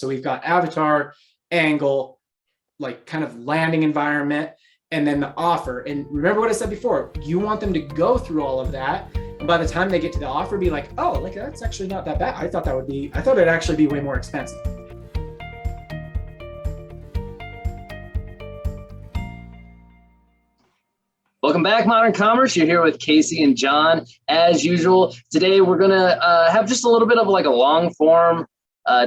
So we've got avatar, angle, like kind of landing environment, and then the offer. And remember what I said before, you want them to go through all of that. And by the time they get to the offer, be like, oh, like that's actually not that bad. I thought it'd actually be way more expensive. Welcome back, Modern Commerce. You're here with Casey and John. As usual, today we're going to have just a little bit of like a long form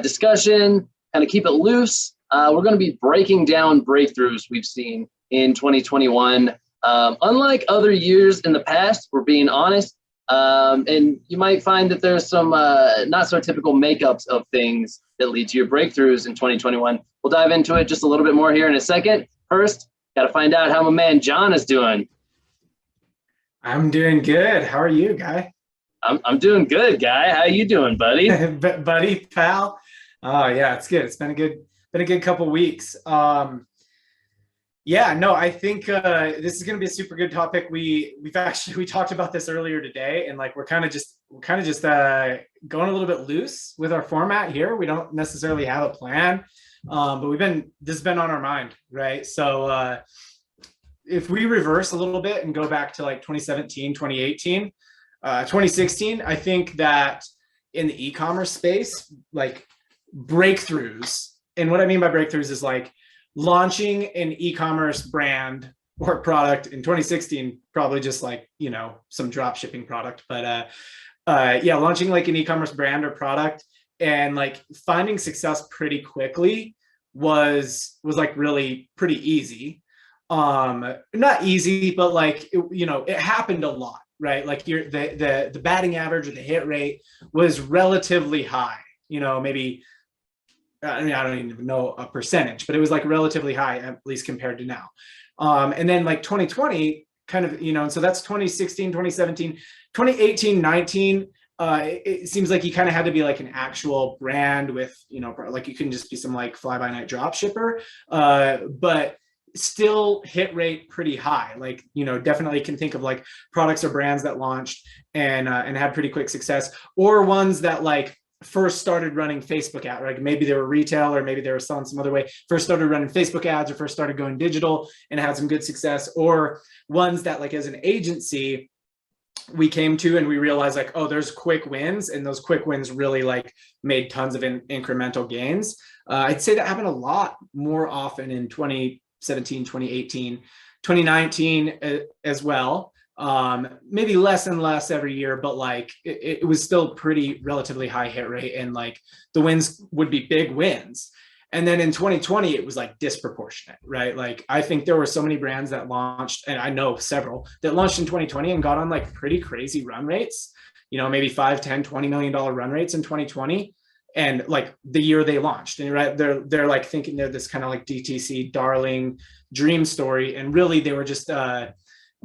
discussion, kind of keep it loose. We're going to be breaking down breakthroughs we've seen in 2021. Unlike other years in the past, we're being honest, and you might find that there's some not so typical makeups of things that lead to your breakthroughs in 2021. We'll dive into it just a little bit more here in a second. First, got to find out how my man John is doing. I'm doing good. How are you, Guy? I'm doing good, Guy. How you doing, buddy? Buddy, pal. Oh yeah, it's good. It's been a good couple weeks. Yeah, no, I think this is going to be a super good topic. We talked about this earlier today, and like we're kind of just going a little bit loose with our format here. We don't necessarily have a plan, but this has been on our mind, right? So if we reverse a little bit and go back to like 2017, 2018, 2016, I think that in the e-commerce space, like breakthroughs, and what I mean by breakthroughs is like launching an e-commerce brand or product in 2016, probably just like, some drop shipping product, but yeah, launching like an e-commerce brand or product and like finding success pretty quickly was like really pretty easy. Not easy, but like, it happened a lot, right? Like the batting average or the hit rate was relatively high, maybe, I don't even know a percentage, but it was like relatively high, at least compared to now. And then like 2020 kind of, and so that's 2016, 2017, 2018, 19, it seems like you kind of had to be like an actual brand with, like you couldn't just be some like fly by night drop shipper, but still hit rate pretty high. Like, definitely can think of like products or brands that launched and had pretty quick success, or ones that like first started running Facebook ads, like maybe they were retail or maybe they were selling some other way, first started running Facebook ads or first started going digital and had some good success, or ones that like as an agency we came to and we realized like, oh, there's quick wins, and those quick wins really like made tons of incremental gains. I'd say that happened a lot more often in 2017, 2018, 2019 as well. Maybe less and less every year, but like it was still pretty relatively high hit rate, and like the wins would be big wins. And then in 2020, it was like disproportionate, right? Like I think there were so many brands that launched, and I know several that launched in 2020 and got on like pretty crazy run rates, maybe 5, 10, $20 million run rates in 2020. And like the year they launched, and right, they're like thinking they're this kind of like DTC darling dream story. And really they were just,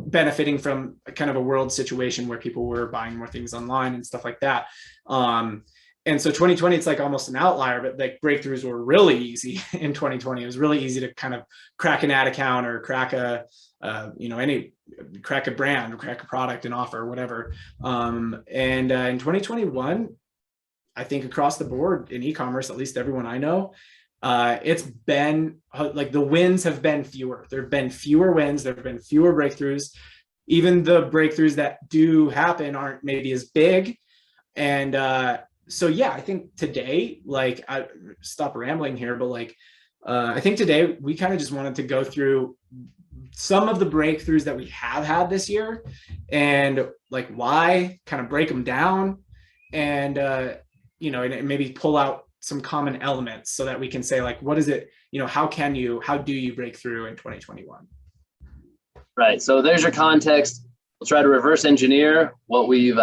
benefiting from kind of a world situation where people were buying more things online and stuff like that. And so 2020, it's like almost an outlier, but like breakthroughs were really easy in 2020. It was really easy to kind of crack an ad account or crack a brand or crack a product and offer, whatever. And in 2021, I think across the board in e-commerce, at least everyone I know, it's been like the wins have been fewer. There have been fewer wins. There have been fewer breakthroughs. Even the breakthroughs that do happen aren't maybe as big. And so, yeah, I think today, like I stop rambling here, but like I think today we kind of just wanted to go through some of the breakthroughs that we have had this year and like why, kind of break them down and, and maybe pull out some common elements so that we can say like, what is it, how do you break through in 2021? Right. So there's your context. We'll try to reverse engineer what we've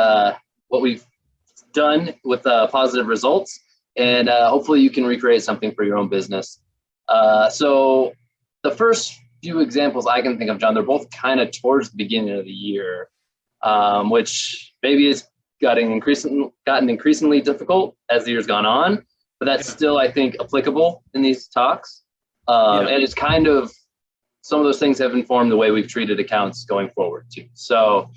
done with positive results, and hopefully you can recreate something for your own business. So the first few examples I can think of, John, they're both kind of towards the beginning of the year, which maybe has gotten increasingly difficult as the year's gone on. But that's still, I think, applicable in these talks. And it's kind of, some of those things have informed the way we've treated accounts going forward too. So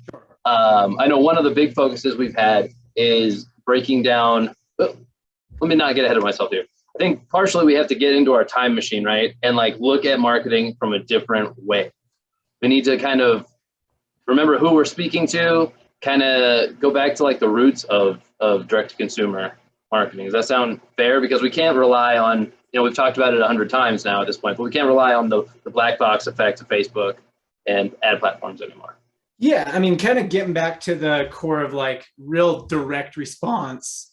I know one of the big focuses we've had is breaking down, let me not get ahead of myself here. think partially we have to get into our time machine, right? And like look at marketing from a different way. We need to kind of remember who we're speaking to, kind of go back to like the roots of direct to consumer marketing. Does that sound fair? Because we can't rely on, we've talked about it 100 times now at this point, but we can't rely on the black box effect of Facebook and ad platforms anymore. Yeah, I mean, kind of getting back to the core of like real direct response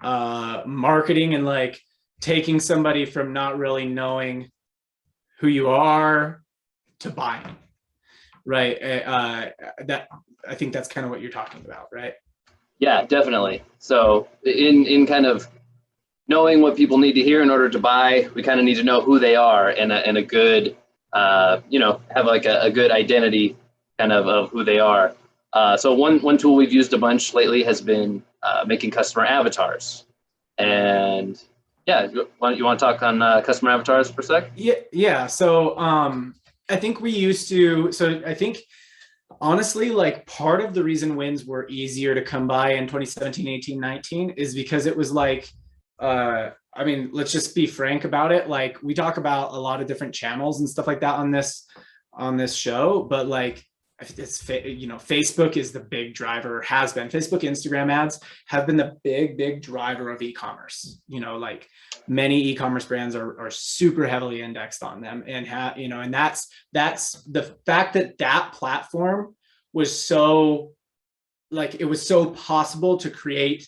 marketing, and like taking somebody from not really knowing who you are to buying, right? That, I think that's kind of what you're talking about, right? Yeah, definitely. So in kind of knowing what people need to hear in order to buy, we kind of need to know who they are, and a good, have like a good identity kind of who they are. So one tool we've used a bunch lately has been making customer avatars. And yeah, you want to talk on customer avatars for a sec? Yeah. So I think we used to, so I think honestly, like part of the reason wins were easier to come by in 2017, 18, 19 is because it was like, I mean, let's just be frank about it. Like we talk about a lot of different channels and stuff like that on this show, but like it's, Facebook is the big driver, has been. Facebook, Instagram ads have been the big driver of e-commerce. Like many e-commerce brands are super heavily indexed on them, and and that's the fact that platform was so, like, it was so possible to create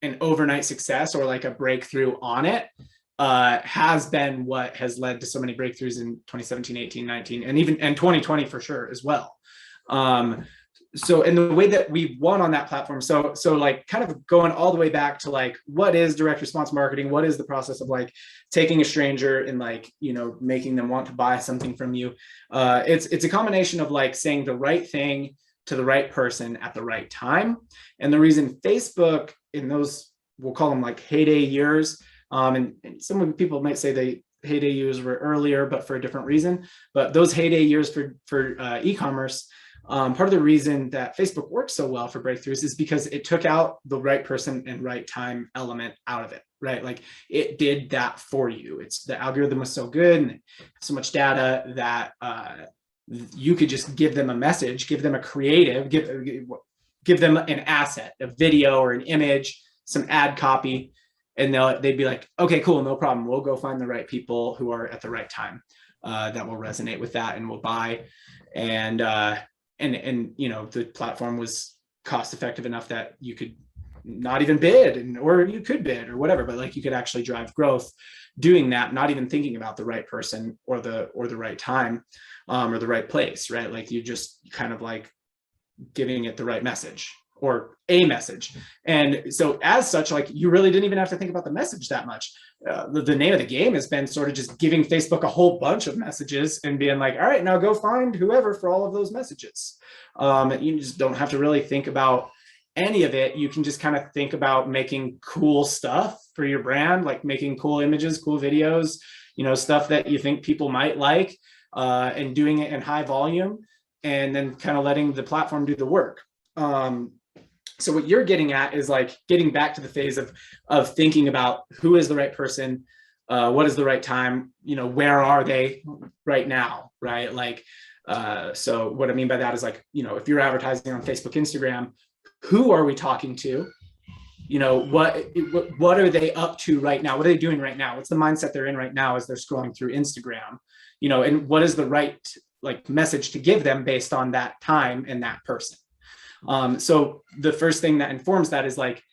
an overnight success or like a breakthrough on it, has been what has led to so many breakthroughs in 2017, 18, 19, and even in 2020 for sure as well. So in the way that we won on that platform, so like kind of going all the way back to like, what is direct response marketing? What is the process of like taking a stranger and like, making them want to buy something from you? It's a combination of like saying the right thing to the right person at the right time. And the reason Facebook, in those, we'll call them like heyday years, and some people might say the heyday years were earlier, but for a different reason. But those heyday years for e-commerce, part of the reason that Facebook works so well for breakthroughs is because it took out the right person and right time element out of it, right? Like it did that for you. It's, the algorithm was so good and so much data that you could just give them a message, give them a creative, give them an asset, a video or an image, some ad copy, and they'd be like, okay, cool, no problem. We'll go find the right people who are at the right time that will resonate with that and will buy. And the platform was cost effective enough that you could not even bid, or you could bid or whatever, but like you could actually drive growth doing that, not even thinking about the right person or the right time or the right place, right? Like you just kind of like giving it the right message or a message. And so as such, like you really didn't even have to think about the message that much. The name of the game has been sort of just giving Facebook a whole bunch of messages and being like, all right, now go find whoever for all of those messages. You just don't have to really think about any of it. You can just kind of think about making cool stuff for your brand, like making cool images, cool videos, stuff that you think people might like, and doing it in high volume, and then kind of letting the platform do the work. So what you're getting at is like getting back to the phase of thinking about who is the right person, what is the right time, where are they right now, right? Like, so what I mean by that is like, if you're advertising on Facebook, Instagram, who are we talking to? What are they up to right now? What are they doing right now? What's the mindset they're in right now as they're scrolling through Instagram? And what is the right like message to give them based on that time and that person? So the first thing that informs that is like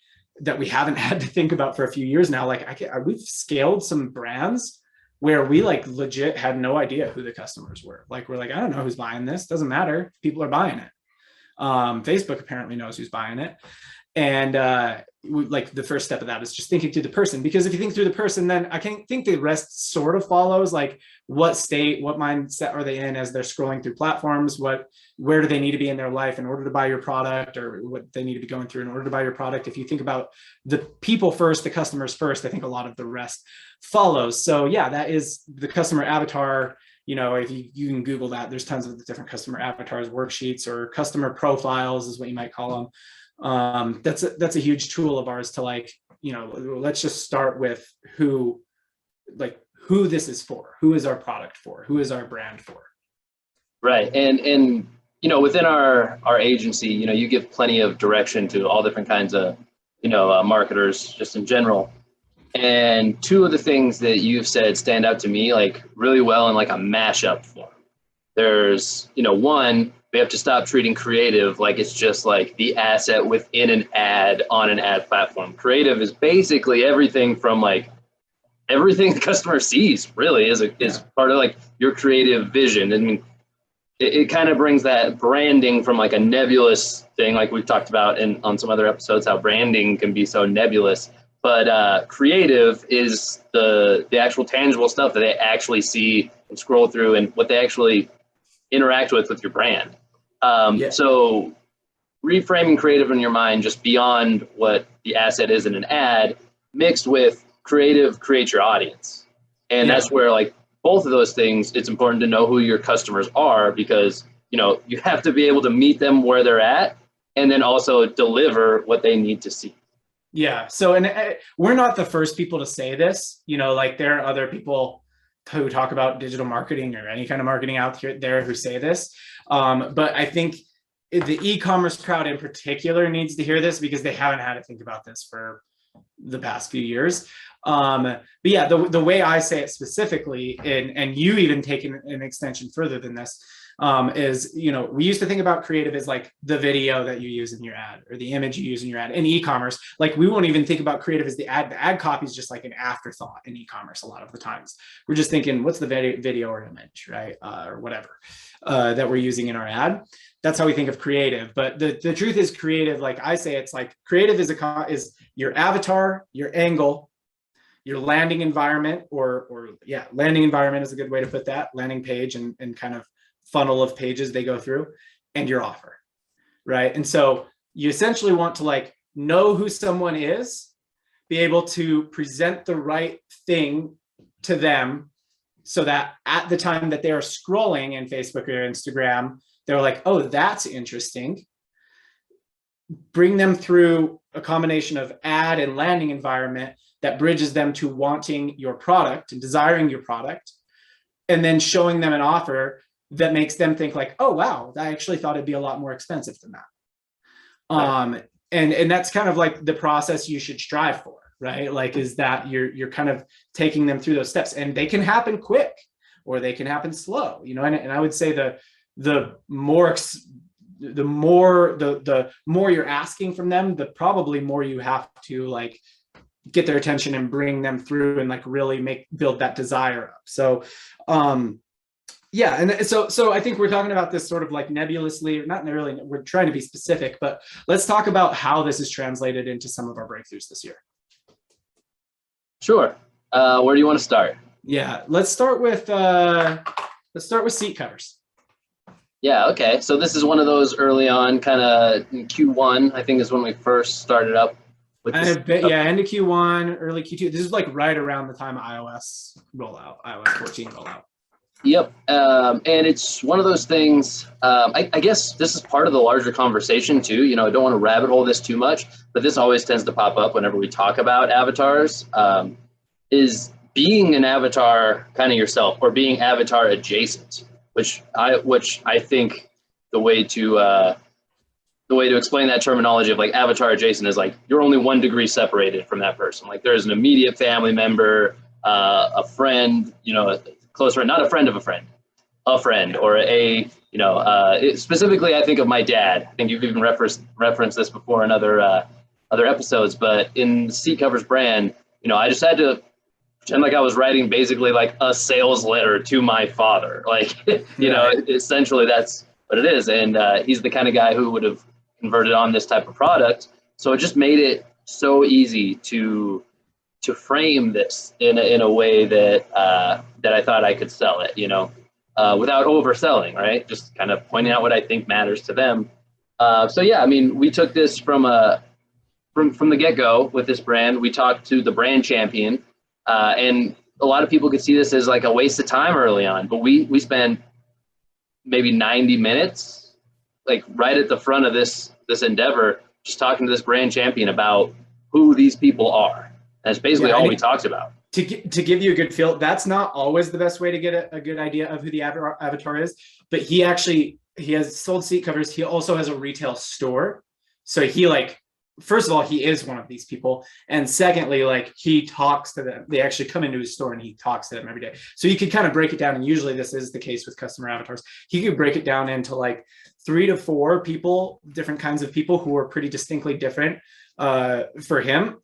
that we haven't had to think about for a few years now. Like we've scaled some brands where we like legit had no idea who the customers were. Like we're like, I don't know who's buying this. Doesn't matter. People are buying it. Facebook apparently knows who's buying it. And like the first step of that is just thinking through the person, because if you think through the person, then I can think the rest sort of follows. Like what state, what mindset are they in as they're scrolling through platforms? Where do they need to be in their life in order to buy your product, or what they need to be going through in order to buy your product? If you think about the people first, the customers first, I think a lot of the rest follows. So yeah, that is the customer avatar. If you can Google that, there's tons of different customer avatars, worksheets, or customer profiles is what you might call them. That's a huge tool of ours to like, let's just start with who like who this is for, who is our product for, who is our brand for. Right. And within our agency, you give plenty of direction to all different kinds of, marketers just in general. And two of the things that you've said stand out to me like really well in like a mashup form. There's, one, we have to stop treating creative like it's just like the asset within an ad on an ad platform. Creative is basically everything from like everything the customer sees really is part of like your creative vision. I mean, it kind of brings that branding from like a nebulous thing, like we've talked about on some other episodes, how branding can be so nebulous. But creative is the actual tangible stuff that they actually see and scroll through and what they actually interact with your brand. So reframing creative in your mind just beyond what the asset is in an ad, mixed with creative create your audience. And that's where like both of those things, it's important to know who your customers are, because you have to be able to meet them where they're at and then also deliver what they need to see. Yeah. So, and we're not the first people to say this, like there are other people who talk about digital marketing or any kind of marketing out there who say this. But I think the e-commerce crowd in particular needs to hear this because they haven't had to think about this for the past few years. But yeah, the way I say it specifically, and you even take an extension further than this, is, we used to think about creative as like the video that you use in your ad or the image you use in your ad. In e-commerce, like we won't even think about creative as the ad copy is just like an afterthought in e-commerce. A lot of the times we're just thinking, what's the video or image, right? Or whatever that we're using in our ad. That's how we think of creative. But the truth is creative, like I say, it's like creative is your avatar, your angle, your landing environment, landing environment is a good way to put that, landing page and kind of funnel of pages they go through, and your offer, right? And so you essentially want to like know who someone is, be able to present the right thing to them so that at the time that they're scrolling in Facebook or Instagram, they're like, oh, that's interesting. Bring them through a combination of ad and landing environment that bridges them to wanting your product and desiring your product, and then showing them an offer that makes them think like, oh, wow, I actually thought it'd be a lot more expensive than that. And that's kind of like the process you should strive for, right? Like, is that you're kind of taking them through those steps, and they can happen quick or they can happen slow, and I would say the more you're asking from them, the probably more you have to like get their attention and bring them through and like really build that desire up. So, and so I think we're talking about this sort of like nebulously, not really, we're trying to be specific, but let's talk about how this is translated into some of our breakthroughs this year. Sure. Where do you want to start? Yeah, let's start with seat covers. Yeah, okay. So this is one of those early on, kind of in Q1, I think is when we first started up with this. End of Q1, early Q2. This is like right around the time of iOS 14 rollout. Yep. And it's one of those things, I guess this is part of the larger conversation too. I don't want to rabbit hole this too much, but this always tends to pop up whenever we talk about avatars, is being an avatar kind of yourself or being avatar adjacent, which I think the way to explain that terminology of like avatar adjacent is like you're only 1 degree separated from that person. Like there's an immediate family member, a friend, a close friend, not a friend of a friend, or specifically I think of my dad. I think you've even referenced this before in other episodes, but in Seat Covers brand, I just had to pretend like I was writing basically like a sales letter to my father. Like, essentially that's what it is. And he's the kind of guy who would have converted on this type of product. So it just made it so easy to frame this in a way that I thought I could sell it, without overselling, right? Just kind of pointing out what I think matters to them. We took this from the get-go with this brand. We talked to the brand champion, and a lot of people could see this as like a waste of time early on, but we spent maybe 90 minutes, like right at the front of this endeavor, just talking to this brand champion about who these people are. That's basically all we talked about. to give you a good feel, that's not always the best way to get a good idea of who the avatar is. But he has sold seat covers. He also has a retail store. So he like, first of all, he is one of these people. And secondly, like he talks to them. They actually come into his store and he talks to them every day. So you could kind of break it down. And usually this is the case with customer avatars. He could break it down into like 3 to 4 people, different kinds of people who are pretty distinctly different for him.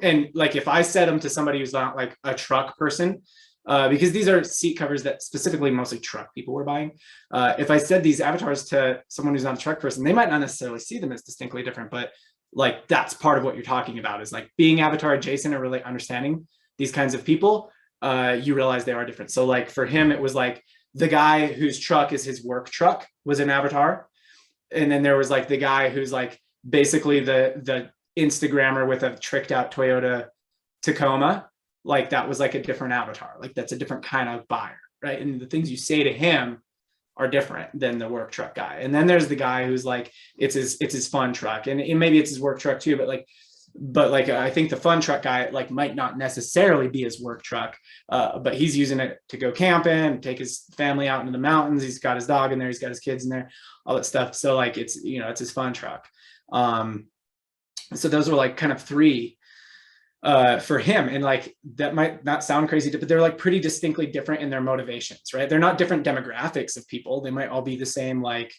And like if I set him to somebody who's not like a truck person, because these are seat covers that specifically mostly truck people were buying. If I said these avatars to someone who's not a truck person, they might not necessarily see them as distinctly different, but like that's part of what you're talking about is like being avatar adjacent or really understanding these kinds of people. You realize they are different. So like for him, it was like the guy whose truck is his work truck was an avatar. And then there was like the guy who's like basically the Instagrammer with a tricked out Toyota Tacoma. Like that was like a different avatar. Like that's a different kind of buyer, right? And the things you say to him are different than the work truck guy. And then there's the guy who's like, it's his fun truck, and maybe it's his work truck too, but like I think the fun truck guy like might not necessarily be his work truck, but he's using it to go camping, take his family out into the mountains. He's got his dog in there, he's got his kids in there, all that stuff. So like it's it's his fun truck. So those were like kind of 3 for him, and like that might not sound crazy, but they're like pretty distinctly different in their motivations, right? They're not different demographics of people. They might all be the same, like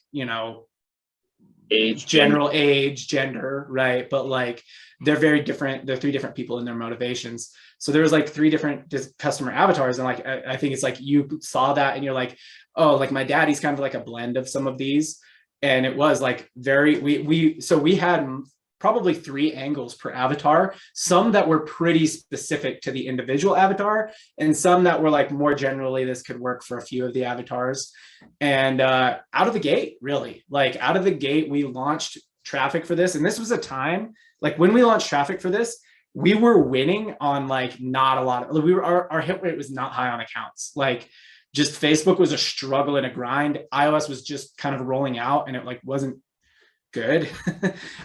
age, general age, gender, right? But like they're very different. They're 3 different people in their motivations. So there was like 3 different customer avatars, and like I think it's like you saw that and you're like, oh, like my daddy's kind of like a blend of some of these, and it was like very we had probably 3 angles per avatar, some that were pretty specific to the individual avatar, and some that were like more generally, this could work for a few of the avatars. And out of the gate, really, like out of the gate, we launched traffic for this. And this was a time, like when we launched traffic for this, we were winning on like not a lot of, our hit rate was not high on accounts. Like just Facebook was a struggle and a grind. iOS was just kind of rolling out and it like wasn't good.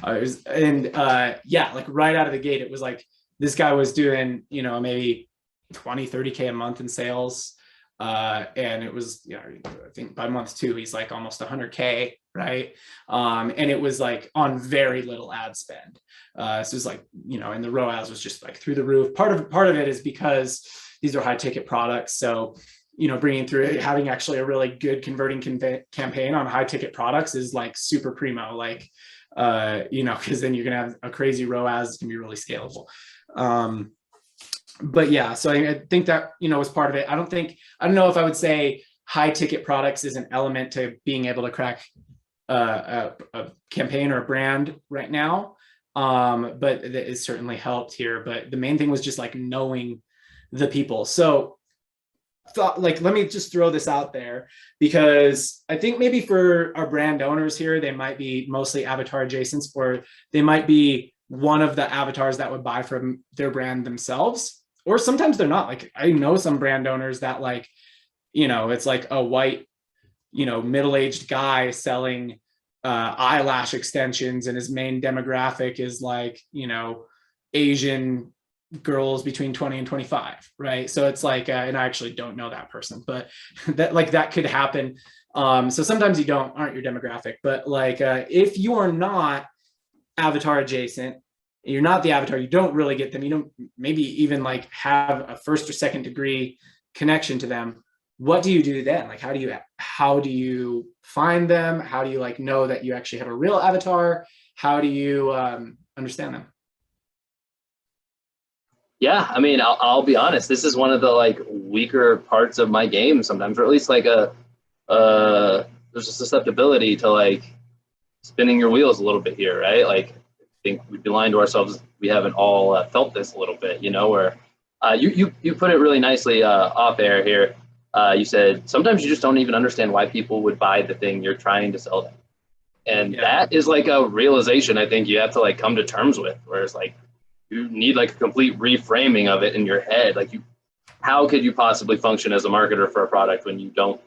Yeah, like right out of the gate, it was like this guy was doing maybe 20-30K a month in sales, and it was I think by month 2 he's like almost 100K, right? And it was like on very little ad spend, so it was like and the ROAS was just like through the roof. Part of it is because these are high ticket products, so bringing through it, having actually a really good converting campaign on high ticket products is like super primo, like, because then you're going to have a crazy ROAS. It's going to be really scalable. But yeah, so I think that, was part of it. I don't know if I would say high ticket products is an element to being able to crack a campaign or a brand right now. But it certainly helped here. But the main thing was just like knowing the people. So let me just throw this out there, because I think maybe for our brand owners here, they might be mostly avatar adjacents, or they might be one of the avatars that would buy from their brand themselves, or sometimes they're not. Like I know some brand owners that like, it's like a white, middle-aged guy selling eyelash extensions, and his main demographic is like, Asian girls between 20 and 25, right? So it's like, and I actually don't know that person, but that could happen. So sometimes you aren't your demographic, but like if you are not avatar adjacent, you're not the avatar, you don't really get them, you don't maybe even like have a 1st or 2nd degree connection to them. What do you do then? Like how do you find them? How do you like know that you actually have a real avatar? How do you understand them? Yeah, I mean, I'll be honest. This is one of the like weaker parts of my game sometimes, or at least like there's a susceptibility to like spinning your wheels a little bit here, right? Like I think we'd be lying to ourselves. We haven't all felt this a little bit, where you put it really nicely off air here. You said sometimes you just don't even understand why people would buy the thing you're trying to sell them, and that is like a realization I think you have to like come to terms with, where it's like you need like a complete reframing of it in your head. Like how could you possibly function as a marketer for a product when you don't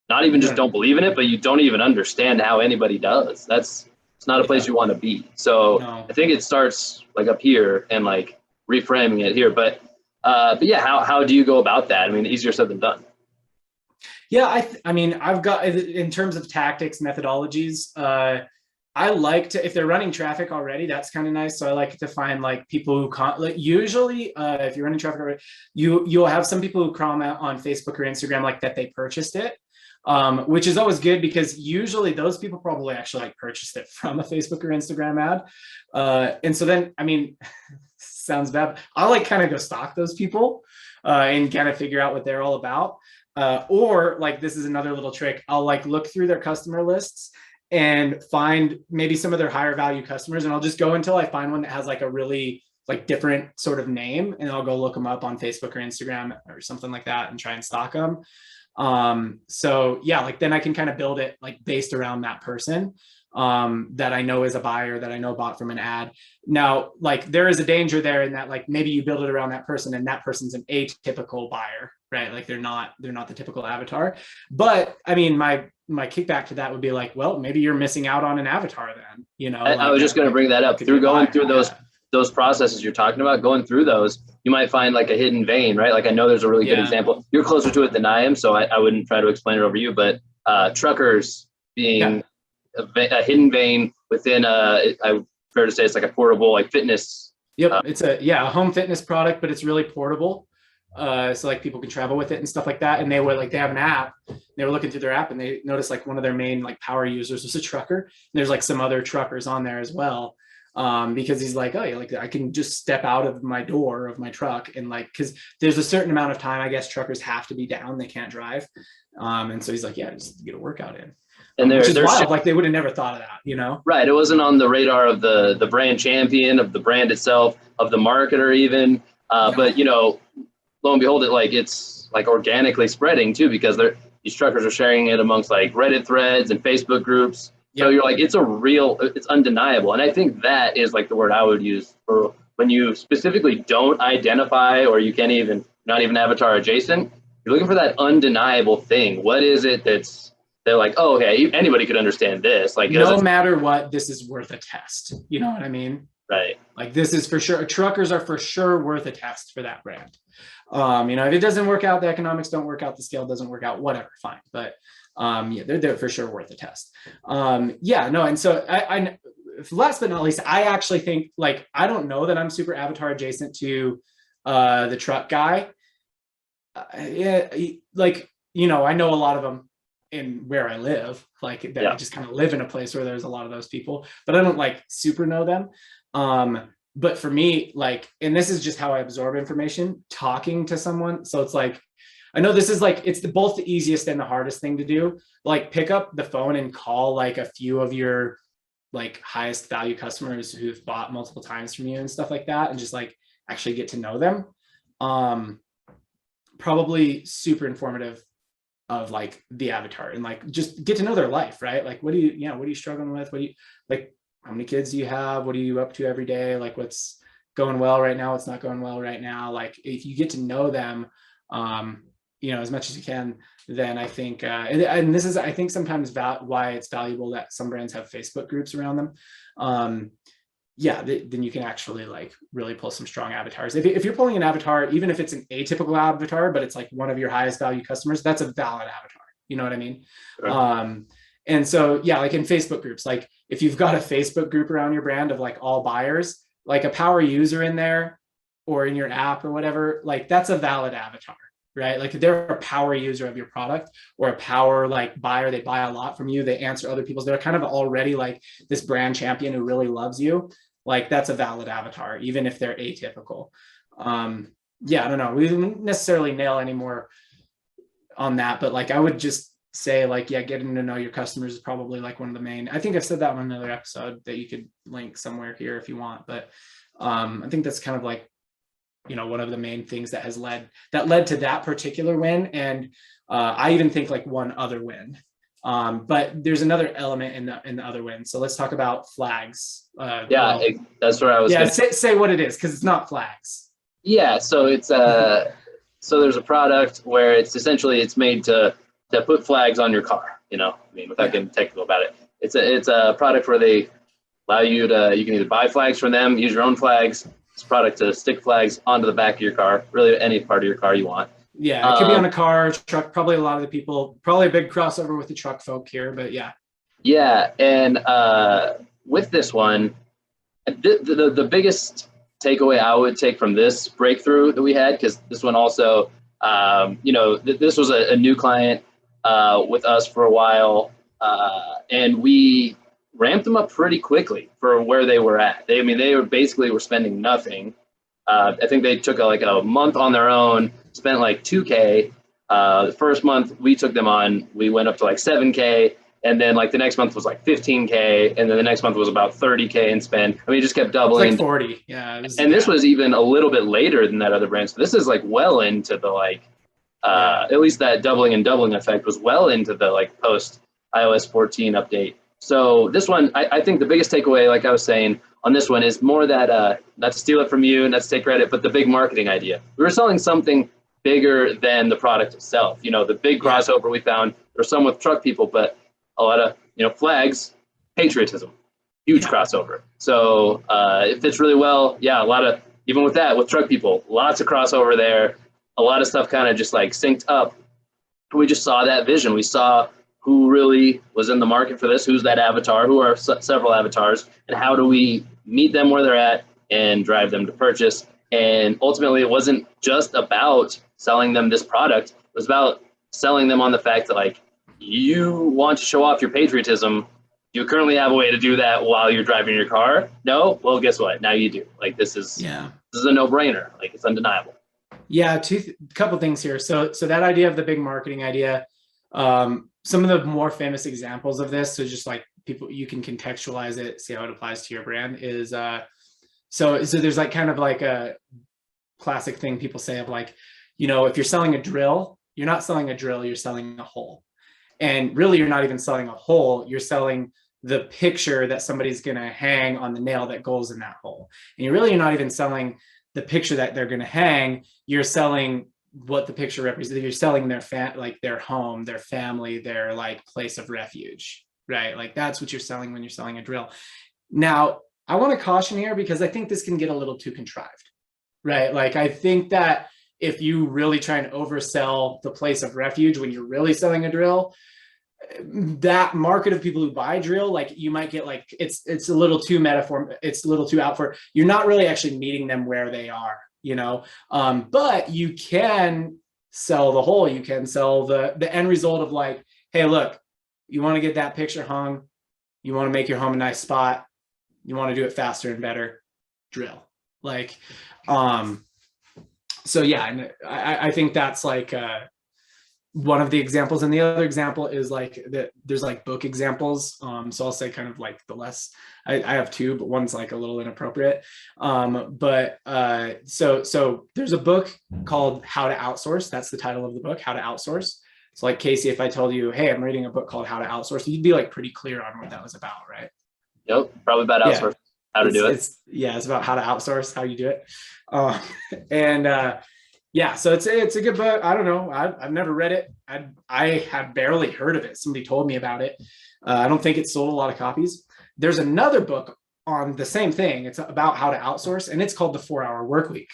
believe in it, but you don't even understand how anybody does? It's not a place you want to be. So no. I think it starts like up here and like reframing it here. But But yeah, how do you go about that? I mean, easier said than done. Yeah, I mean, I've got in terms of tactics, methodologies. I like to, if they're running traffic already, that's kind of nice. So I like to find like people who like usually if you're running traffic already, you'll have some people who comment on Facebook or Instagram like that they purchased it, which is always good because usually those people probably actually like purchased it from a Facebook or Instagram ad. And so then, I mean, sounds bad. I'll like kind of go stalk those people and kind of figure out what they're all about. Or like, this is another little trick. I'll like look through their customer lists and find maybe some of their higher value customers. And I'll just go until I find one that has like a really like different sort of name. And I'll go look them up on Facebook or Instagram or something like that and try and stalk them. So yeah, like then I can kind of build it like based around that person that I know is a buyer that I know bought from an ad. Now, like there is a danger there in that like maybe you build it around that person and that person's an atypical buyer, right? Like they're not the typical avatar. But I mean, my kickback to that would be like, well, maybe you're missing out on an avatar then, you know. I was just going to bring that up. Through going through those processes you're talking about, going through those, you might find like a hidden vein, right? Like I know there's a really good example. You're closer to it than I am, so I wouldn't try to explain it over you, but truckers being a hidden vein within I fair to say it's like a portable like fitness. Yep, it's a home fitness product, but it's really portable. So like people can travel with it and stuff like that. And they have an app. They were looking through their app and they noticed like one of their main like power users was a trucker. And there's like some other truckers on there as well. Because he's like, oh yeah, like I can just step out of my door of my truck and like, cause there's a certain amount of time, I guess truckers have to be down, they can't drive. And so he's like, yeah, just get a workout in. And which is wild. Like they would have never thought of that, you know? Right. It wasn't on the radar of the brand champion, of the brand itself, of the marketer even. But you know, lo and behold, it's like organically spreading too, because these truckers are sharing it amongst like Reddit threads and Facebook groups. So you're like, it's undeniable. And I think that is like the word I would use for when you specifically don't identify, or you can't even, not even avatar adjacent, you're looking for that undeniable thing. What is it they're like, oh, okay, anybody could understand this. Like, no matter what, this is worth a test. You know what I mean? Right. Like this is for sure. Truckers are for sure worth a test for that brand. You know, if it doesn't work out, the economics don't work out, the scale doesn't work out, whatever, fine. But yeah, they're for sure worth a test. Yeah, no. And so I last but not least, I actually think like, I don't know that I'm super avatar adjacent to the truck guy. Yeah, like, you know, I know a lot of them in where I live, like that I just kind of live in a place where there's a lot of those people, but I don't like super know them. But for me, like, and this is just how I absorb information, talking to someone. So it's like, I know this is like, it's both the easiest and the hardest thing to do. Like pick up the phone and call like a few of your like highest value customers who've bought multiple times from you and stuff like that. And just like actually get to know them. Probably super informative of like the avatar and like just get to know their life, right? Like what are you struggling with? What do you like, how many kids do you have? What are you up to every day? Like what's going well right now? What's not going well right now? Like if you get to know them, you know, as much as you can, then I think, and this is, I think sometimes why it's valuable that some brands have Facebook groups around them. Yeah, then you can actually like really pull some strong avatars. If you're pulling an avatar, even if it's an atypical avatar, but it's like one of your highest value customers, that's a valid avatar. You know what I mean? Sure. And so, yeah, like in Facebook groups, like if you've got a Facebook group around your brand of like all buyers, like a power user in there or in your app or whatever, like that's a valid avatar, right? Like if they're a power user of your product or a power like buyer, they buy a lot from you, they answer other people's, they're kind of already like this brand champion who really loves you. Like that's a valid avatar, even if they're atypical. Yeah, I don't know. We didn't necessarily nail any more on that, but like I would just say like, yeah, getting to know your customers is probably like one of the main, I think I've said that on another episode that you could link somewhere here if you want, but I think that's kind of like, you know, one of the main things that led to that particular win. And I even think like one other win. But there's another element in the other win. So let's talk about flags. That's where I was. Yeah, say what it is, because it's not flags. Yeah, so it's so there's a product where it's made to put flags on your car. You know, I mean, without getting technical about it, it's a product where they allow you can either buy flags from them, use your own flags, this product to stick flags onto the back of your car, really any part of your car you want. Yeah, it could be on a car, truck, probably a lot of the people, probably a big crossover with the truck folk here, but yeah. Yeah, and with this one, the biggest takeaway I would take from this breakthrough that we had, because this one also, this was a new client with us for a while, and we ramped them up pretty quickly for where they were at. They were spending nothing. I think they took a month on their own, spent like $2K. The first month we took them on, we went up to like $7K. And then like the next month was like $15K, and then the next month was about $30K in spend. I mean, it just kept doubling. It's like 40, yeah. This was even a little bit later than that other brand. So this is like well into the at least that doubling and doubling effect was well into the post iOS 14 update. So this one, I think the biggest takeaway, like I was saying on this one, is more that not to steal it from you, not to take credit, but the big marketing idea. We were selling something bigger than the product itself. The big crossover we found, there's some with truck people, but a lot of, flags, patriotism, huge crossover. So it fits really well. Yeah, a lot of, even with that, with truck people, lots of crossover there. A lot of stuff kind of just synced up. We just saw that vision. We saw who really was in the market for this, who's that avatar, who are several avatars, and how do we meet them where they're at and drive them to purchase. And ultimately, it wasn't just about selling them this product. It was about selling them on the fact that you want to show off your patriotism. You currently have a way to do that while you're driving your car. No? Well, guess what? Now you do. This is a no-brainer. It's undeniable. Yeah, couple things here. So that idea of the big marketing idea, some of the more famous examples of this, so just people, you can contextualize it, see how it applies to your brand, is so there's kind of a classic thing people say of if you're selling a drill, you're not selling a drill, you're selling a hole. And really, you're not even selling a hole, you're selling the picture that somebody's going to hang on the nail that goes in that hole. And you're not even selling the picture that they're going to hang, you're selling what the picture represents. You're selling their their home, their family, their place of refuge, right? That's what you're selling when you're selling a drill. Now, I want to caution here because I think this can get a little too contrived, right? I think that if you really try and oversell the place of refuge when you're really selling a drill, that market of people who buy drill, you might get it's a little too metaphor, it's a little too out for, you're not really actually meeting them where they are, but you can sell the whole, you can sell the end result of hey, look, you want to get that picture hung, you want to make your home a nice spot, you want to do it faster and better, drill. So yeah, and I think that's one of the examples. And the other example is there's book examples. So I'll say kind of the less, I have two, but one's a little inappropriate. So there's a book called How to Outsource. That's the title of the book, How to Outsource. So Casey, if I told you, hey, I'm reading a book called How to Outsource, you'd be pretty clear on what that was about, right? Yep, probably about outsource, how to do it. It's about how to outsource, how you do it. So it's a good book. I don't know. I've never read it. I have barely heard of it. Somebody told me about it. I don't think it sold a lot of copies. There's another book on the same thing. It's about how to outsource, and it's called The 4-Hour Workweek.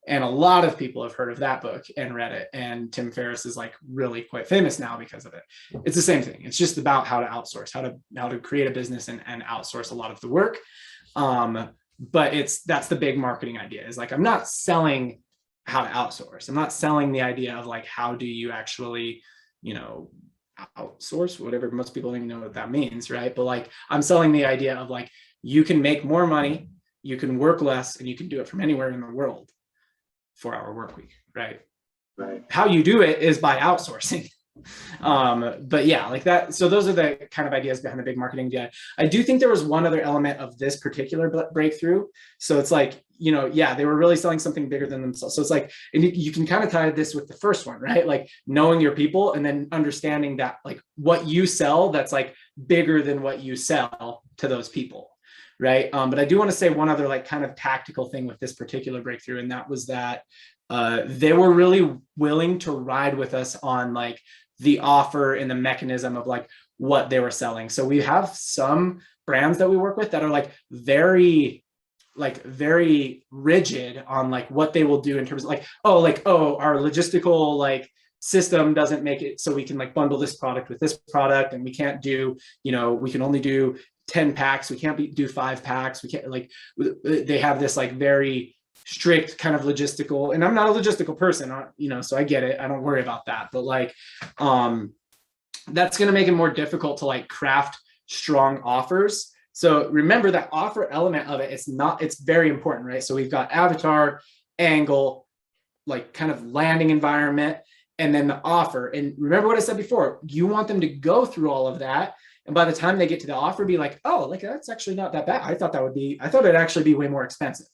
And a lot of people have heard of that book and read it. And Tim Ferriss is really quite famous now because of it. It's the same thing. It's just about how to outsource, how to create a business and outsource a lot of the work. But that's the big marketing idea is I'm not selling how to outsource. I'm not selling the idea of how do you actually, outsource, whatever. Most people don't even know what that means, right? But I'm selling the idea of you can make more money, you can work less, and you can do it from anywhere in the world. 4-hour work week, right? Right. How you do it is by outsourcing. But yeah, that. So those are the kind of ideas behind the big marketing idea. I do think there was one other element of this particular breakthrough. So it's they were really selling something bigger than themselves. So it's and you can kind of tie this with the first one, right? Knowing your people and then understanding that what you sell, that's bigger than what you sell to those people. Right. But I do want to say one other kind of tactical thing with this particular breakthrough. And that was that they were really willing to ride with us on the offer and the mechanism of what they were selling. So we have some brands that we work with that are very like very rigid on like what they will do in terms of like, our logistical like system doesn't make it so we can like bundle this product with this product, and we can't do, we can only do 10 packs, we can't do 5 packs, we can't, like, they have this like very strict kind of logistical, and I'm not a logistical person, so I get it, I don't worry about that, but like that's going to make it more difficult to like craft strong offers. So remember that offer element of it, it's very important, right? So we've got avatar, angle, like kind of landing environment, and then the offer. And remember what I said before, you want them to go through all of that, and by the time they get to the offer, be like, oh, like that's actually not that bad. I thought it'd actually be way more expensive.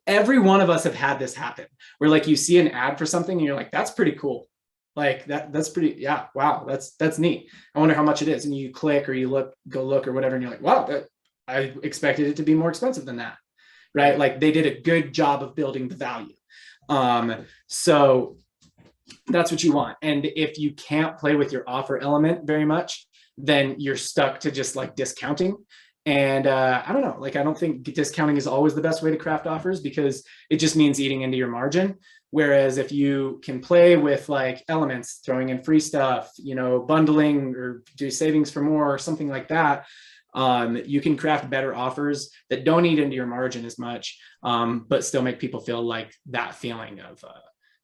Every one of us have had this happen where like you see an ad for something and you're like, that's pretty cool. Like that's pretty, yeah, wow, that's neat. I wonder how much it is. And you click or you go look or whatever, and you're like, wow, I expected it to be more expensive than that, right? Like they did a good job of building the value. So that's what you want. And if you can't play with your offer element very much, then you're stuck to just like discounting. And I don't know, like I don't think discounting is always the best way to craft offers, because it just means eating into your margin. Whereas if you can play with like elements, throwing in free stuff, bundling or do savings for more or something like that, you can craft better offers that don't eat into your margin as much, but still make people feel like that feeling of,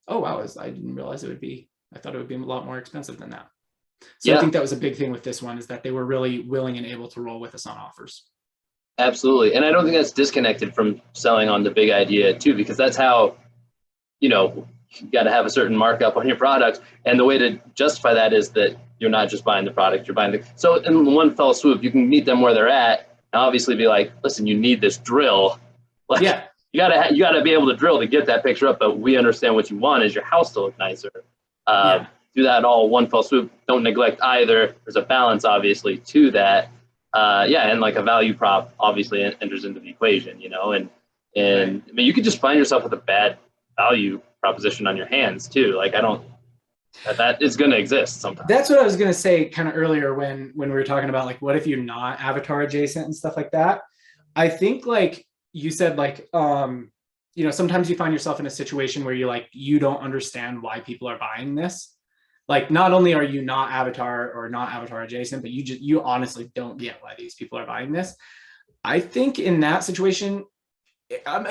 oh, wow, I didn't realize I thought it would be a lot more expensive than that. So yeah. I think that was a big thing with this one, is that they were really willing and able to roll with us on offers. Absolutely. And I don't think that's disconnected from selling on the big idea too, because that's how, you got to have a certain markup on your product. And the way to justify that is that you're not just buying the product, you're buying so in one fell swoop, you can meet them where they're at and obviously be like, listen, you need this drill. Like, yeah. You gotta be able to drill to get that picture up, but we understand what you want is your house to look nicer. Do that all one fell swoop. Don't neglect either. There's a balance, obviously, to that. And like a value prop obviously enters into the equation, and I mean, you could just find yourself with a bad value proposition on your hands too. Like that is going to exist sometimes. That's what I was going to say kind of earlier when we were talking about like, what if you're not avatar adjacent and stuff like that? I think like you said, like, sometimes you find yourself in a situation where you don't understand why people are buying this. Like, not only are you not avatar or not avatar adjacent, but you honestly don't get why these people are buying this. I think in that situation,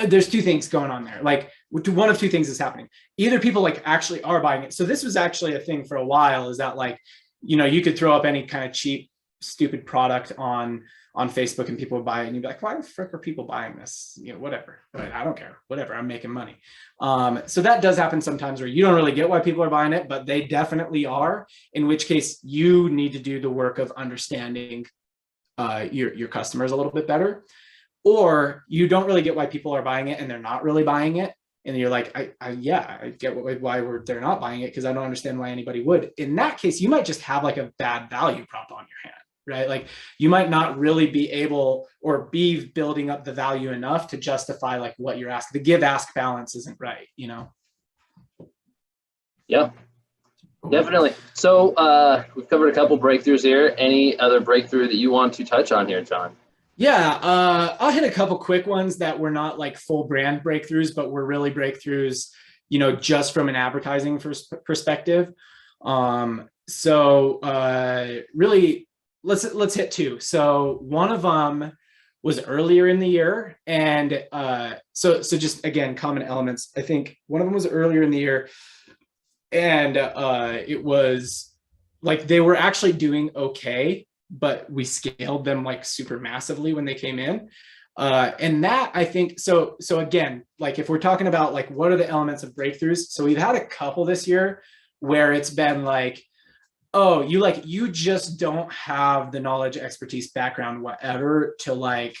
there's two things going on there. Like, one of two things is happening. Either people like actually are buying it. So this was actually a thing for a while, is that like, you could throw up any kind of cheap, stupid product on Facebook and people would buy it, and you'd be like, why the frick are people buying this? Whatever. But I don't care. Whatever. I'm making money. So that does happen sometimes where you don't really get why people are buying it, but they definitely are. In which case you need to do the work of understanding your customers a little bit better. Or you don't really get why people are buying it and they're not really buying it. And you're like, I get why they're not buying it, because I don't understand why anybody would. In that case, you might just have like a bad value prop on your hand. Right? Like you might not really be able or be building up the value enough to justify like what you're asking. The give-ask balance isn't right, Yeah, definitely. So we've covered a couple breakthroughs here. Any other breakthrough that you want to touch on here, John? Yeah, I'll hit a couple quick ones that were not like full brand breakthroughs, but were really breakthroughs, just from an advertising perspective. Really, let's hit two. So one of them was earlier in the year, and so just again, common elements. I think one of them was earlier in the year, and it was like they were actually doing okay, but we scaled them like super massively when they came in. And that, I think, so again, like if we're talking about like what are the elements of breakthroughs, so we've had a couple this year where it's been like, oh, you just don't have the knowledge, expertise, background, whatever to like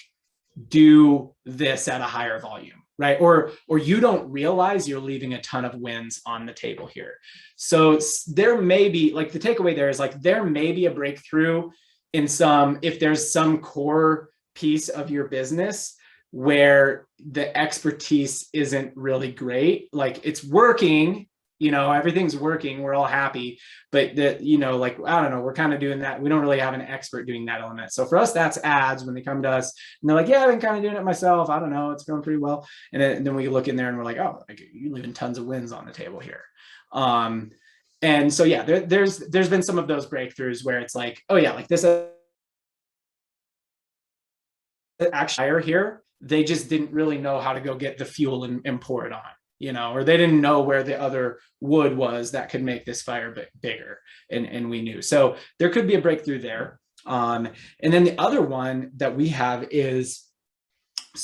do this at a higher volume, right? Or you don't realize you're leaving a ton of wins on the table here. So there may be, like, the takeaway there is like, there may be a breakthrough in if there's some core piece of your business where the expertise isn't really great, like it's working, everything's working, we're all happy, but that, like, I don't know, we're kind of doing that. We don't really have an expert doing that element. So for us, that's ads when they come to us and they're like, yeah, I've been kind of doing it myself. I don't know, it's going pretty well. And then we look in there and we're like, oh, like, you're leaving tons of wins on the table here. And so, yeah, there's been some of those breakthroughs where it's like, oh yeah, like this actually hire here, they just didn't really know how to go get the fuel and pour it on, or they didn't know where the other wood was that could make this fire bigger. And we knew. So there could be a breakthrough there. And then the other one that we have is,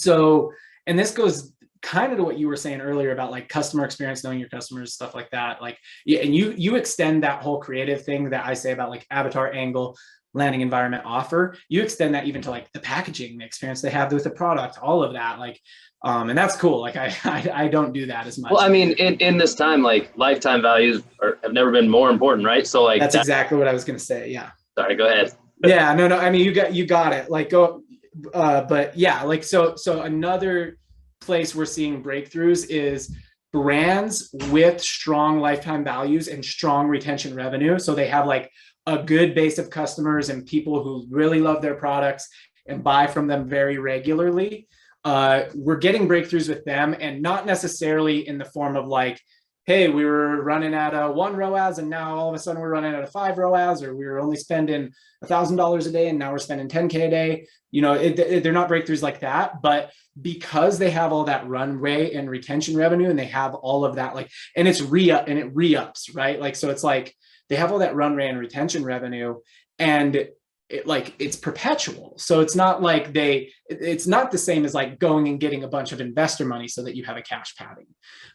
and this goes kind of to what you were saying earlier about like customer experience, knowing your customers, stuff like that. Like, yeah, and you extend that whole creative thing that I say about like avatar, angle, landing environment, offer, you extend that even to like the packaging, the experience they have with the product, all of that. Like, and that's cool. Like I don't do that as much. Well, I mean, in this time, like lifetime values have never been more important, right? So like that's exactly what I was going to say. Yeah. Sorry, go ahead. Yeah, no. I mean, you got it. Like but yeah, like, so another place we're seeing breakthroughs is brands with strong lifetime values and strong retention revenue. So they have like a good base of customers and people who really love their products and buy from them very regularly. We're getting breakthroughs with them, and not necessarily in the form of like, hey, we were running at a 1 ROAS and now all of a sudden we're running at a 5 ROAS, or we were only spending $1,000 a day and now we're spending 10K a day. They're not breakthroughs like that, but because they have all that runway and retention revenue, and they have all of that, like, and it's re-ups, right? Like, so it's like they have all that runway and retention revenue, and it's perpetual. So it's not like it's not the same as like going and getting a bunch of investor money so that you have a cash padding,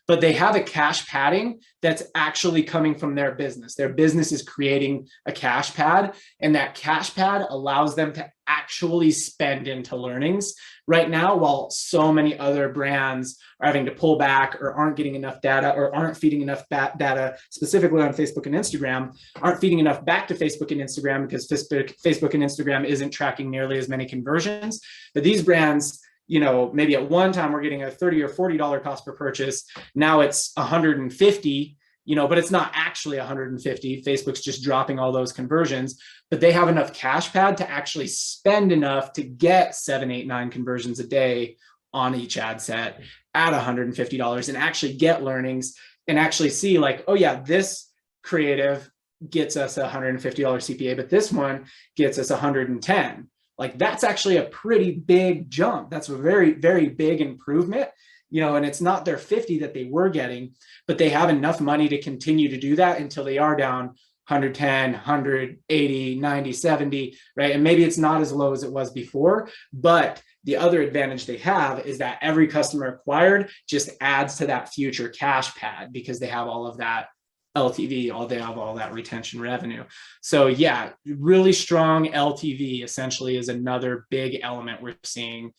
but they have a cash padding that's actually coming from their business. Their business is creating a cash pad, and that cash pad allows them to actually spend into learnings right now, while so many other brands are having to pull back or aren't getting enough data or aren't feeding enough data, specifically on Facebook and Instagram, aren't feeding enough back to Facebook and Instagram because Facebook and Instagram isn't tracking nearly as many conversions. But these brands, maybe at one time we're getting a $30 or $40 cost per purchase. Now it's 150, but it's not actually 150. Facebook's just dropping all those conversions, but they have enough cash pad to actually spend enough to get 7, 8, 9 conversions a day on each ad set at $150 and actually get learnings and actually see like, oh yeah, this creative gets us a $150 CPA, but this one gets us 110. Like, that's actually a pretty big jump. That's a very, very big improvement. And it's not their 50 that they were getting, but they have enough money to continue to do that until they are down 110, 180, 90, 70, right? And maybe it's not as low as it was before, but the other advantage they have is that every customer acquired just adds to that future cash pad because they have all of that LTV, they have all that retention revenue. So yeah, really strong LTV essentially is another big element we're seeing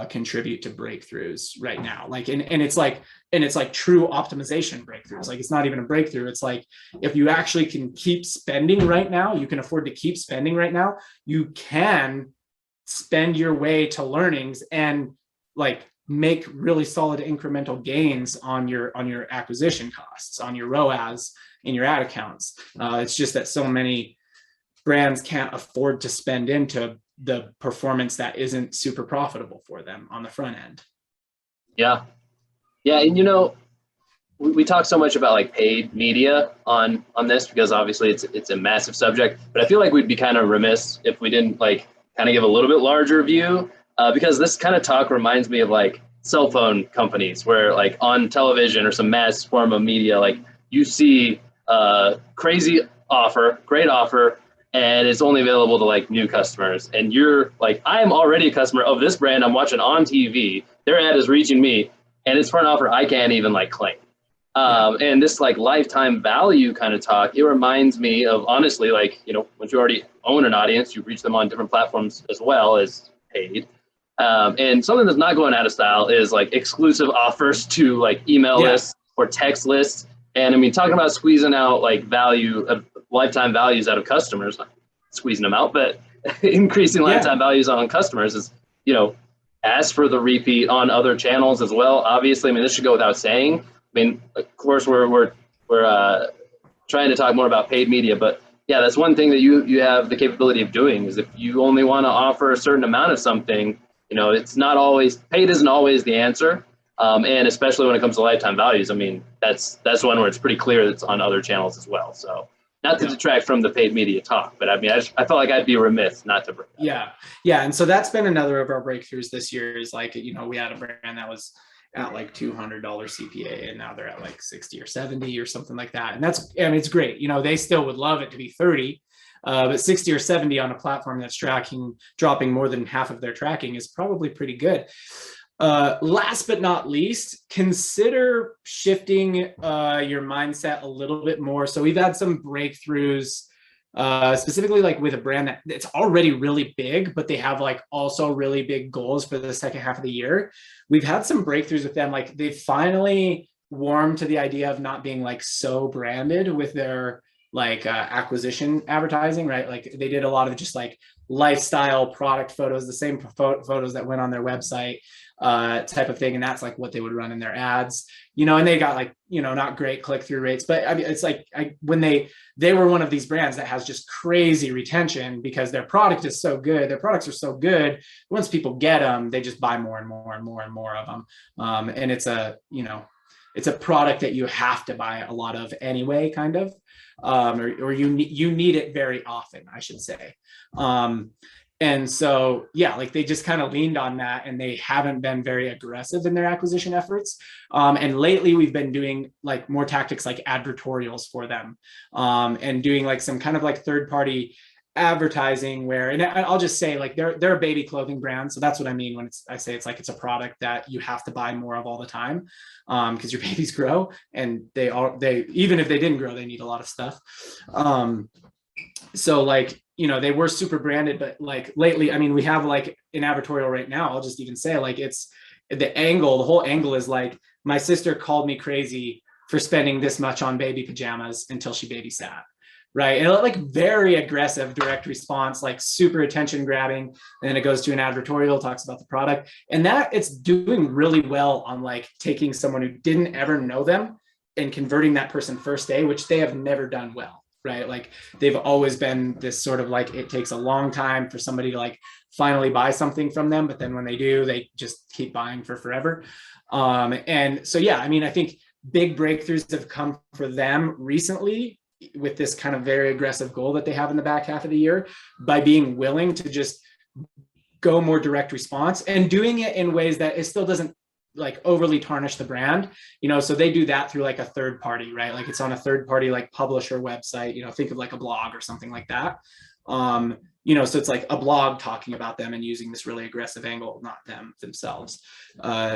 contribute to breakthroughs right now. Like, and it's like true optimization breakthroughs. Like, it's not even a breakthrough. It's like, if you actually can keep spending right now, you can afford to keep spending right now, you can spend your way to learnings and like make really solid incremental gains on your acquisition costs, on your ROAS in your ad accounts. It's just that so many brands can't afford to spend into the performance that isn't super profitable for them on the front end. Yeah. And we talk so much about like paid media on this because obviously it's a massive subject, but I feel like we'd be kind of remiss if we didn't like kind of give a little bit larger view because this kind of talk reminds me of like cell phone companies where like on television or some mass form of media, like you see a crazy offer, great offer, and it's only available to like new customers. And you're like, I'm already a customer of this brand. I'm watching on TV. Their ad is reaching me and it's for an offer I can't even like claim. And this like lifetime value kind of talk, it reminds me of honestly, like, once you already own an audience, you reach them on different platforms as well as paid. And something that's not going out of style is like exclusive offers to like email lists or text lists. And I mean, talking about squeezing out like value, lifetime values out of customers, not squeezing them out, but increasing lifetime values on customers is, ask for the repeat on other channels as well. Obviously, I mean, this should go without saying. I mean, of course, we're we're trying to talk more about paid media, but yeah, that's one thing that you have the capability of doing is if you only want to offer a certain amount of something, it's not always paid isn't always the answer. And especially when it comes to lifetime values, I mean, that's one where it's pretty clear that's on other channels as well. So not to detract from the paid media talk, but I mean, I felt like I'd be remiss not to bring that up. Yeah. And so that's been another of our breakthroughs this year is like, we had a brand that was at like $200 CPA and now they're at like 60 or 70 or something like that. And it's great. They still would love it to be 30, but 60 or 70 on a platform that's dropping more than half of their tracking is probably pretty good. Last but not least, consider shifting your mindset a little bit more. So we've had some breakthroughs, specifically like with a brand that's already really big, but they have like also really big goals for the second half of the year. We've had some breakthroughs with them. Like they finally warmed to the idea of not being like so branded with their like acquisition advertising, right? Like they did a lot of just like lifestyle product photos, the same photos that went on their website type of thing. And that's like what they would run in their ads, and they got like, not great click-through rates, but I mean, it's like when they were one of these brands that has just crazy retention because their product is so good. Their products are so good. Once people get them, they just buy more and more and more and more of them. And it's a product that you have to buy a lot of anyway, kind of, or you need it very often, I should say. And so, yeah, like they just kind of leaned on that and they haven't been very aggressive in their acquisition efforts. And lately we've been doing like more tactics like advertorials for them, and doing like some kind of like third-party advertising where, and I'll just say like they're a baby clothing brand. So that's what I mean when I say it's like, it's a product that you have to buy more of all the time, because your babies grow and they even if they didn't grow, they need a lot of stuff. So like, they were super branded, but like lately, I mean, we have like an advertorial right now. I'll just even say like it's the whole angle is like, my sister called me crazy for spending this much on baby pajamas until she babysat. Right. And like very aggressive direct response, like super attention grabbing. And then it goes to an advertorial, talks about the product, and that it's doing really well on like taking someone who didn't ever know them and converting that person first day, which they have never done well. Right. Like they've always been this sort of like, it takes a long time for somebody to like finally buy something from them. But then when they do, they just keep buying for forever. And so, yeah, I mean, I think big breakthroughs have come for them recently with this kind of very aggressive goal that they have in the back half of the year by being willing to just go more direct response and doing it in ways that it still doesn't like overly tarnish the brand, so they do that through like a third party, right? Like it's on a third party, like publisher website, think of like a blog or something like that. So it's like a blog talking about them and using this really aggressive angle, not them themselves.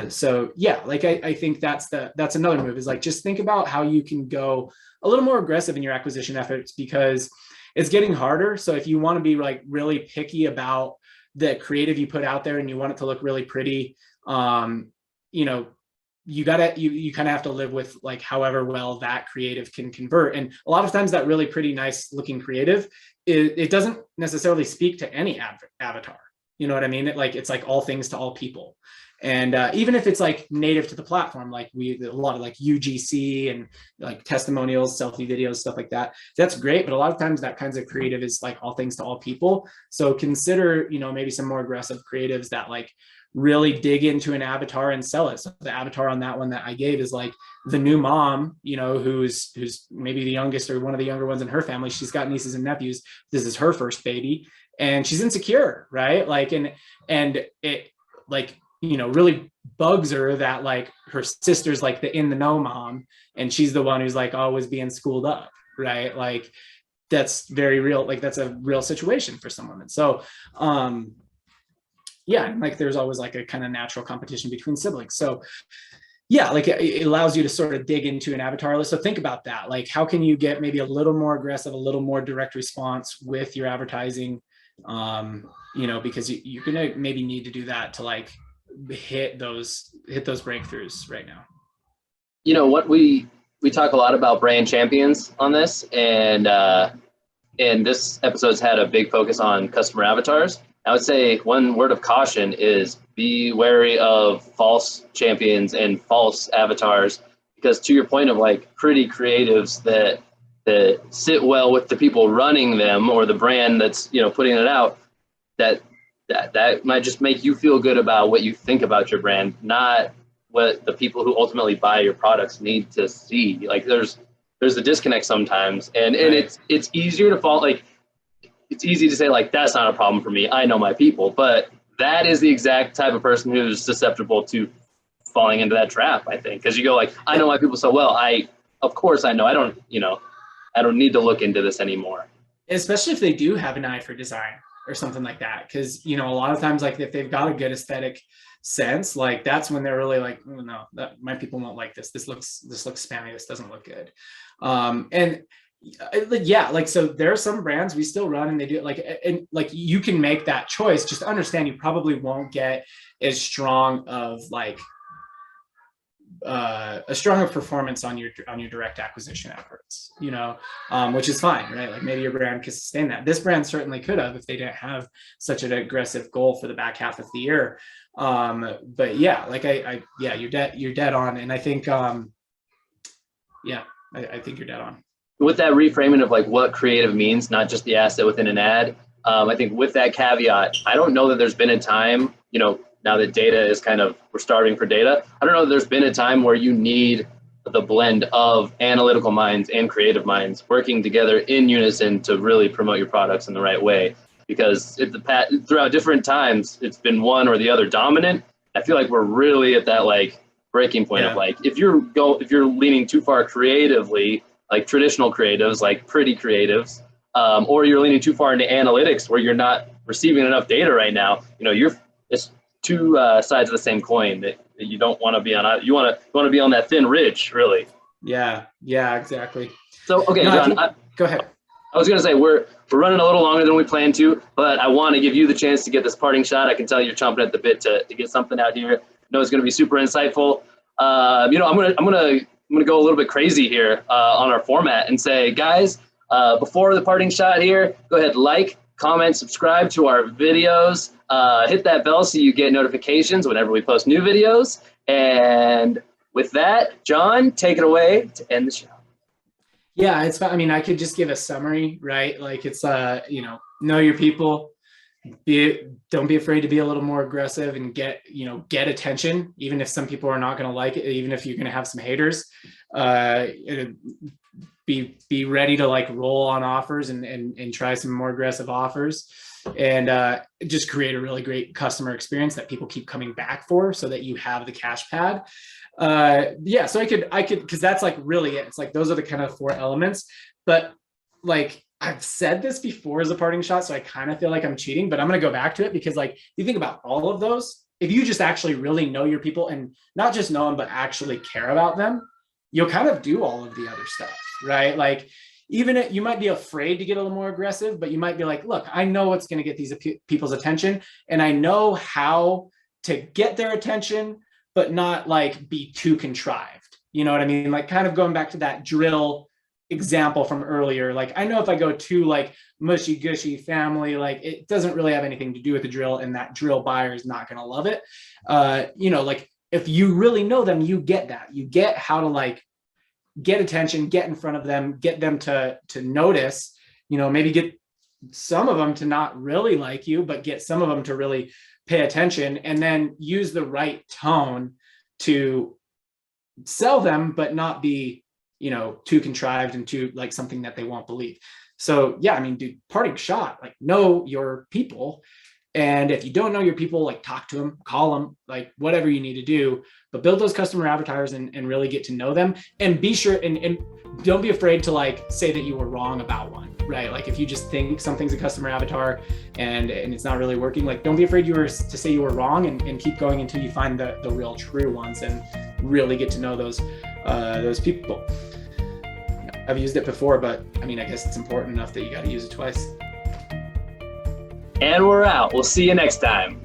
So yeah, like I think that's another move is like, just think about how you can go a little more aggressive in your acquisition efforts because it's getting harder. So if you want to be like really picky about the creative you put out there and you want it to look really pretty, you kind of have to live with like however well that creative can convert. And a lot of times that really pretty nice looking creative, it doesn't necessarily speak to any avatar. You know what I mean? It's like all things to all people. And even if it's like native to the platform, like a lot of like UGC and like testimonials, selfie videos, stuff like that, that's great. But a lot of times that kinds of creative is like all things to all people. So consider, maybe some more aggressive creatives that like really dig into an avatar and sell it. So the avatar on that one that I gave is like the new mom, who's maybe the youngest or one of the younger ones in her family. She's got nieces and nephews. This is her first baby and she's insecure, right? Like, and it like, really bugs her that like her sister's like the in the know mom and she's the one who's like always being schooled up, right? Like that's very real. Like that's a real situation for some women. So, yeah, like there's always like a kind of natural competition between siblings. So yeah, like it allows you to sort of dig into an avatar list. So think about that. Like how can you get maybe a little more aggressive, a little more direct response with your advertising? Because you're going to maybe need to do that to like hit those breakthroughs right now. What we talk a lot about brand champions on this, and this episode's had a big focus on customer avatars. I would say one word of caution is be wary of false champions and false avatars because to your point of like pretty creatives that sit well with the people running them or the brand that's, you know, putting it out, that might just make you feel good about what you think about your brand, not what the people who ultimately buy your products need to see. Like there's a disconnect sometimes, and Right. it's easier to fall, like it's easy to say like that's not a problem for me, I know my people, but that is the exact type of person who's susceptible to falling into that trap, I think, because you go like, I know my people so well, of course I know, I don't need to look into this anymore. Especially if they do have an eye for design or something like that, because you know, a lot of times, like if they've got a good aesthetic sense, like that's when they're really like, oh, no, that my people won't like this. This looks spammy. This doesn't look good. And yeah, like, so there are some brands we still run and they do it, like, and like you can make that choice. Just understand you probably won't get as strong of like a stronger performance on your direct acquisition efforts, you know, which is fine, right? Like maybe your brand could sustain that. This brand certainly could have if they didn't have such an aggressive goal for the back half of the year. But yeah, like yeah, you're dead on, and I think yeah, I think you're dead on. With that reframing of like what creative means, not just the asset within an ad, I think with that caveat, I don't know that there's been a time, you know, now that data is kind of, we're starving for data, I don't know that there's been a time where you need the blend of analytical minds and creative minds working together in unison to really promote your products in the right way. Because throughout different times, it's been one or the other dominant. I feel like we're really at that like breaking point of like, if you're leaning too far creatively, like traditional creatives, like pretty creatives, or you're leaning too far into analytics where you're not receiving enough data right now, you know, it's two sides of the same coin that you don't want to be on. You want to be on that thin ridge, really. Yeah, exactly. So, okay, no, John, go ahead. I was going to say, we're running a little longer than we planned to, but I want to give you the chance to get this parting shot. I can tell you're chomping at the bit to get something out here. I know it's going to be super insightful. You know, I'm gonna go a little bit crazy here on our format and say, guys, before the parting shot here, go ahead, like, comment, subscribe to our videos, hit that bell so you get notifications whenever we post new videos. And with that, John, take it away to end the show. Yeah, it's, I mean, I could just give a summary, right? Like it's, you know your people, don't be afraid to be a little more aggressive and get attention, even if some people are not going to like it, even if you're going to have some haters. Be ready to like roll on offers and try some more aggressive offers, and just create a really great customer experience that people keep coming back for, so that you have the cash pad. Yeah, so I could, because that's like really it. It's like those are the kind of 4 elements. But like I've said this before as a parting shot, so I kind of feel like I'm cheating, but I'm going to go back to it because like if you think about all of those, if you just actually really know your people and not just know them, but actually care about them, you'll kind of do all of the other stuff, right? Like even you might be afraid to get a little more aggressive, but you might be like, look, I know what's going to get these people's attention, and I know how to get their attention, but not like be too contrived. You know what I mean? Like kind of going back to that drill example from earlier. Like I know if I go too like mushy gushy family, like it doesn't really have anything to do with the drill, and that drill buyer is not going to love it. You know, like if you really know them, you get that. You get how to like get attention, get in front of them, get them to notice, you know, maybe get some of them to not really like you, but get some of them to really pay attention, and then use the right tone to sell them, but not be, you know, too contrived and too like something that they won't believe. So yeah, I mean, dude, parting shot, like know your people. And if you don't know your people, like talk to them, call them, like whatever you need to do, but build those customer avatars and really get to know them, and be sure and don't be afraid to like say that you were wrong about one, right? Like if you just think something's a customer avatar and it's not really working, like don't be afraid to say you were wrong, and keep going until you find the real true ones and really get to know those people. I've used it before, but I mean, I guess it's important enough that you got to use it twice. And we're out. We'll see you next time.